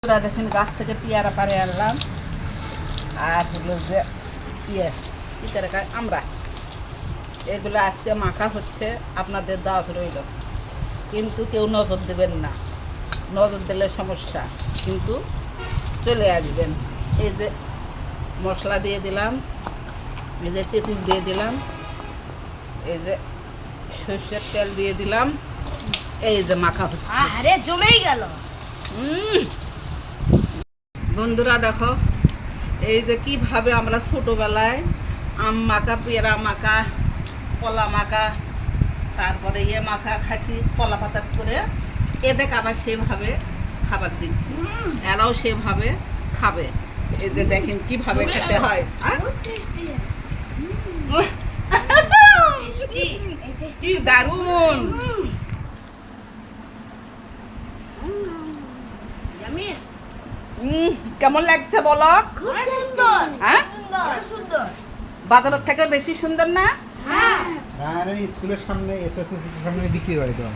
দেখেন গাছ থেকে পেয়ারা পাড়ে আনলাম আর হলো যে কি করে আমরা এগুলো আজকে মাখা হচ্ছে, আপনাদের দাওয়াত রইল, কিন্তু কেউ নজর দেবেন না, নজর দিলে সমস্যা, কিন্তু চলে আসবেন। এই যে মশলা দিয়ে দিলাম, এই যে তেঁতুল দিয়ে দিলাম, এই যে সর্ষের তেল দিয়ে দিলাম, এই যে মাখা হচ্ছে। আরে জমেই গেল। বন্ধুরা দেখো, এই যে কিভাবে আমরা ছোটোবেলায় আম মাখা, পেয়ারা মাখা, কলা মাখা, তারপরে মাখা খাচ্ছি কলা পাতার করে, এদেরকে আবার সেভাবে খাবার দিচ্ছি, এরাও সেভাবে খাবে। এই যে দেখেন কিভাবে খেতে হয়। কি দারুণ! কেমন লাগছে বলো? খুব সুন্দর। হ্যাঁ, সুন্দর। বাজারের থেকে বেশি সুন্দর না? হ্যাঁ। স্কুলের সামনে এসএসসি সামনে বিক্রি করে তো।